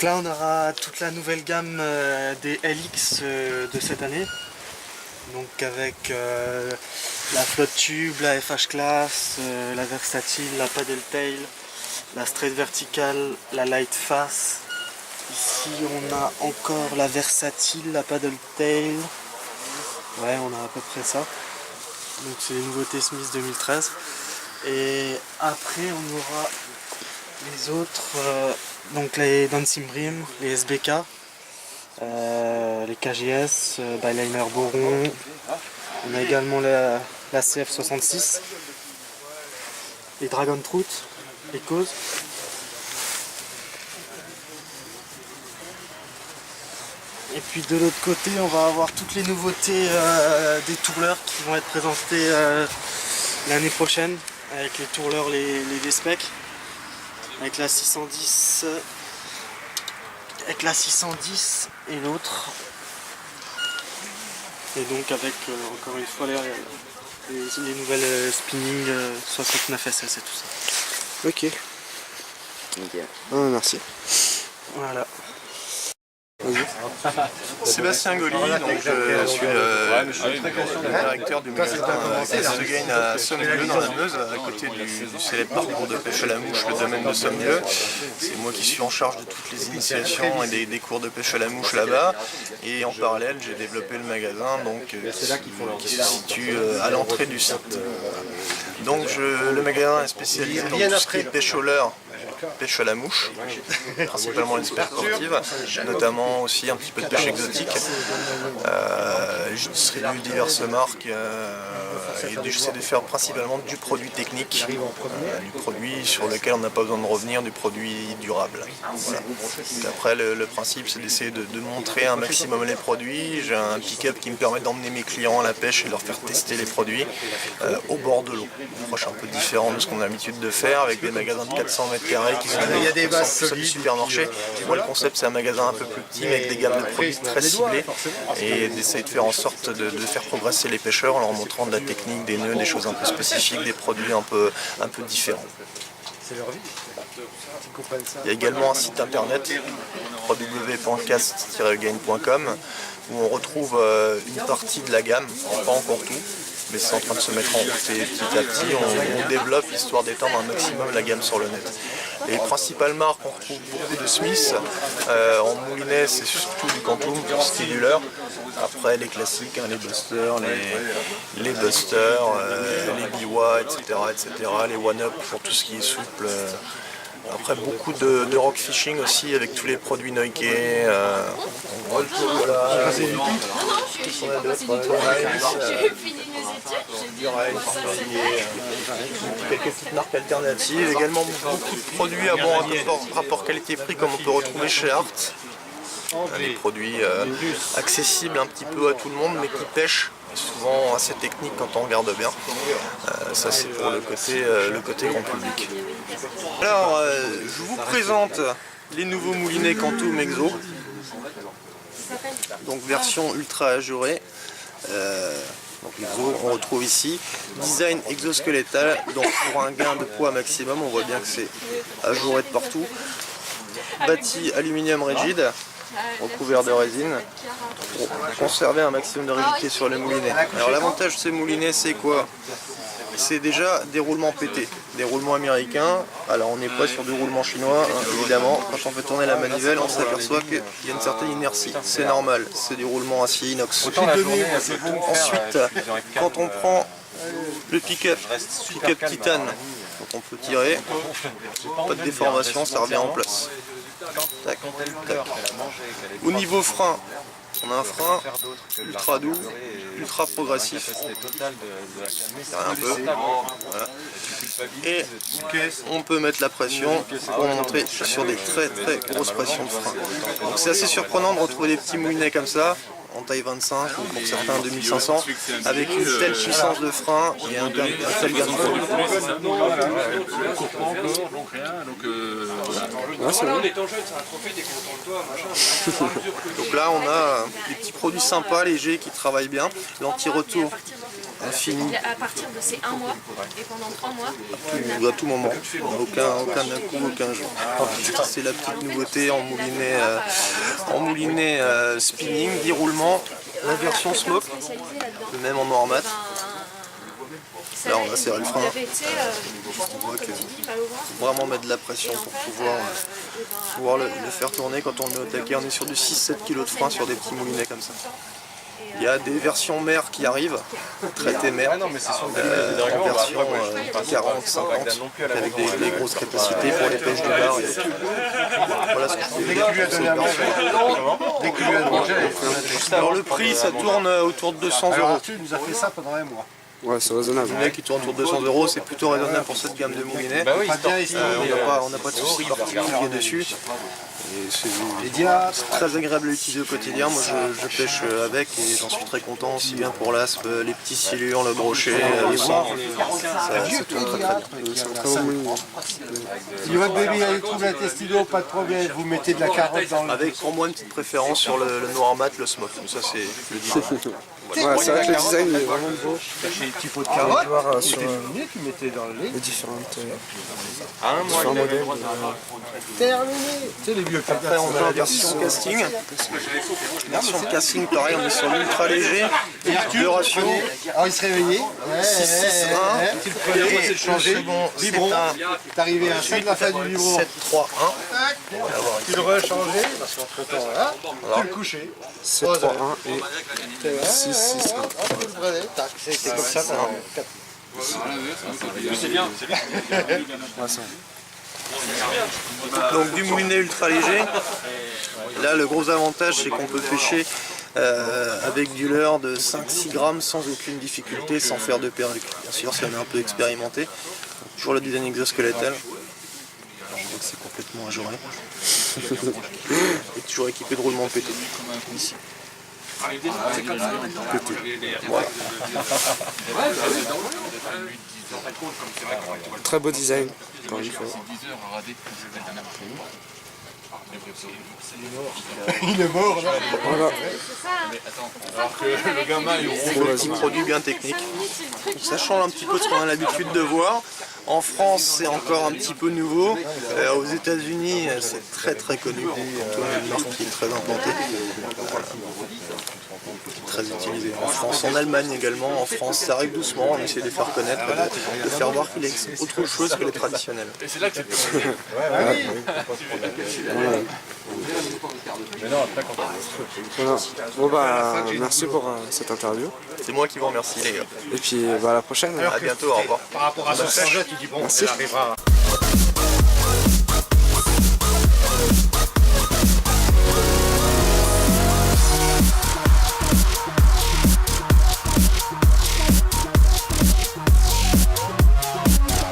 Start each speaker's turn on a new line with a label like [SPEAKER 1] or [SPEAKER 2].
[SPEAKER 1] Là on aura toute la nouvelle gamme des LX de cette année, donc avec la flotte tube, la FH Class, la versatile, la paddle tail, la straight verticale, la light face. Ici on a encore la versatile, la paddle tail, ouais on a à peu près ça, donc c'est les nouveautés Smith 2013. Et après on aura les autres, donc les Dancing Brim, les SBK, les KGS, Byliner Boron, on a également la CF66, les Dragon Trout, les Causes. Et puis de l'autre côté on va avoir toutes les nouveautés des tourleurs qui vont être présentées l'année prochaine, avec les tourleurs, les V-Spec, avec la 610 et l'autre, et donc avec encore une fois les nouvelles spinning 69 SS et tout ça.
[SPEAKER 2] Ok. Merci.
[SPEAKER 1] Voilà.
[SPEAKER 3] Sébastien Goli, donc je suis le directeur du magasin Gain à Sommieux dans la Meuse, à côté du célèbre parcours de pêche à la mouche, le domaine de Sommieux. C'est moi qui suis en charge de toutes les initiations et des cours de pêche à la mouche là-bas. Et en parallèle, j'ai développé le magasin donc, qui se situe à l'entrée du site. Donc le magasin est spécialisé dans tout ce qui est pêche au leurre, pêche à la mouche, principalement les pêches sportives, notamment aussi un petit peu de pêche exotique. Je distribue diverses marques et j'essaie de faire principalement du produit technique, du produit sur lequel on n'a pas besoin de revenir, du produit durable. Voilà. Donc après le principe c'est d'essayer de montrer un maximum les produits. J'ai un pick-up qui me permet d'emmener mes clients à la pêche et de leur faire tester les produits au bord de l'eau. Une approche un peu différente de ce qu'on a l'habitude de faire avec des magasins de 400 mètres carrés qui sont des supermarchés. Moi le concept c'est un magasin un peu plus petit mais avec des gammes de produits très ciblées et d'essayer de faire en sorte de faire progresser les pêcheurs en leur montrant de la technique, des nœuds, des choses un peu spécifiques, des produits un peu différents. Il y a également un site internet www.cast-gain.com où on retrouve une partie de la gamme, pas encore tout, mais c'est en train de se mettre en route et petit à petit on développe histoire d'étendre un maximum la gamme sur le net. Les principales marques, on retrouve beaucoup de Smith, en moulinet c'est surtout du Quantum, ce qui est du leurre. Après les classiques, hein, les Busters, les Busters, les Biwa, etc., les One-Up pour tout ce qui est souple. Après beaucoup de rock fishing aussi avec tous les produits Noike. Voilà. Quelques petites marques alternatives, également beaucoup de produits à bon rapport qualité-prix comme on peut retrouver chez Art. Des produits accessibles un petit peu à tout le monde mais qui pêchent, souvent assez techniques quand on regarde bien. Ça c'est pour le côté grand public. Alors je vous présente les nouveaux moulinets Quantum Exo, donc version ultra ajourée. Donc Exo, on retrouve ici design exosquelettal, donc pour un gain de poids maximum, on voit bien que c'est ajouré de partout. Bâti aluminium rigide, recouvert de résine, pour conserver un maximum de rigidité sur les moulinets. Alors l'avantage de ces moulinets c'est quoi? C'est déjà des roulements pétés, des roulements américains. Alors on n'est pas sur du roulement chinois, hein, évidemment. Quand on fait tourner la manivelle, on s'aperçoit qu'il y a une certaine inertie. C'est normal, c'est du roulement acier inox. Ensuite, quand on prend le pick-up titane, donc on peut tirer, pas de déformation, ça revient en place. Tac, tac. Au niveau frein, on a un frein ultra doux, ultra progressif, un peu, voilà. Et on peut mettre la pression pour monter sur des très grosses pressions de frein. Donc c'est assez surprenant de retrouver des petits moulinets comme ça, en taille 25 ou pour certains 2500, avec une telle puissance de frein et un tel gain de produit. Donc là on a des petits produits sympas, légers, qui travaillent bien. L'anti-retour infini.
[SPEAKER 2] À partir de ces 1 mois et pendant 3 mois.
[SPEAKER 3] À tout moment, aucun coup, aucun jour. C'est la petite nouveauté en moulinet spinning, 10 roulements, la version smoke, même en noir mat. Là on a serré le frein. On voit que faut vraiment mettre de la pression pour pouvoir le faire tourner. Quand on le met au taquet, on est sur du 6-7 kg de frein sur des petits moulinets comme ça. Il y a des versions mer qui arrivent, traitées mer, en version 40-50, avec des grosses capacités pour les pêches du bar. Voilà ce que je peux dire sur cette version. Alors le prix, ça tourne autour de 200 €.
[SPEAKER 4] Arthur nous a fait ça pendant un mois.
[SPEAKER 5] Ouais, c'est raisonnable.
[SPEAKER 3] Le mec qui tourne autour de 200 €, c'est plutôt raisonnable pour cette gamme de moulinets. On n'a pas de soucis particuliers dessus. C'est très agréable à utiliser au quotidien. Moi je pêche avec et j'en suis très content, aussi bien pour l'aspe, les petits silures, le brochet, les blancs. Ça tourne très bien.
[SPEAKER 5] C'est un très bon moulinet.
[SPEAKER 4] Si votre bébé a des troubles intestinaux, pas de problème, vous mettez de la carotte dans le...
[SPEAKER 3] Avec pour moi une petite préférence sur le noir mat, le smoke. Ça c'est le design.
[SPEAKER 5] Ouais, c'est vrai que le design il est vraiment beau.
[SPEAKER 4] Chez les petits pots de carotte,
[SPEAKER 5] Sur
[SPEAKER 4] tu mettais dans le lait.
[SPEAKER 5] les différentes
[SPEAKER 4] Terminé. Tu sais les vieux
[SPEAKER 3] Après on a la version casting. Version casting pareil, on est sur l'ultra léger. Deux ratios.
[SPEAKER 4] Alors il se réveillait.
[SPEAKER 3] 6-6-1.
[SPEAKER 4] Tu le prenais, c'est changé. Biberon. T'es arrivé à 5 de la fin du biberon.
[SPEAKER 3] 7-3-1.
[SPEAKER 4] Tu le rechangeais, parce qu'entre temps, là, tu le couchais.
[SPEAKER 5] 7, 3, 1 et 6, 6, 1.
[SPEAKER 4] Tu le prenais, tac. C'est comme ça pendant 4
[SPEAKER 3] Donc du moulinet ultra léger. Là le gros avantage c'est qu'on peut pêcher avec du leurre de 5-6 grammes sans aucune difficulté, sans faire de perruque. Bien sûr si on est un peu expérimenté. Toujours le design exosquelettal. Donc c'est complètement ajouré. Et toujours équipé de roulements pétés. Ici. Voilà.
[SPEAKER 5] Très beau design, encore une fois.
[SPEAKER 4] Il est mort là.
[SPEAKER 5] Voilà.
[SPEAKER 3] Petit produit bien technique. Ça change un petit peu de ce qu'on a l'habitude de voir. En France, c'est encore un petit peu nouveau. Aux États-Unis, c'est très connu. Une marque qui est très implantée. Très utilisé en France, en Allemagne également. En France, ça arrive doucement. On essaie de les faire connaître, de faire voir qu'il existe autre chose que les traditionnels.
[SPEAKER 5] Voilà. Bon bah merci pour cette interview.
[SPEAKER 3] C'est moi qui vous remercie les gars.
[SPEAKER 5] Et puis bah, à la prochaine.
[SPEAKER 3] À bientôt, au revoir.
[SPEAKER 4] Par rapport à ce projet, tu dis bon,
[SPEAKER 5] Merci.
[SPEAKER 4] elle arrivera.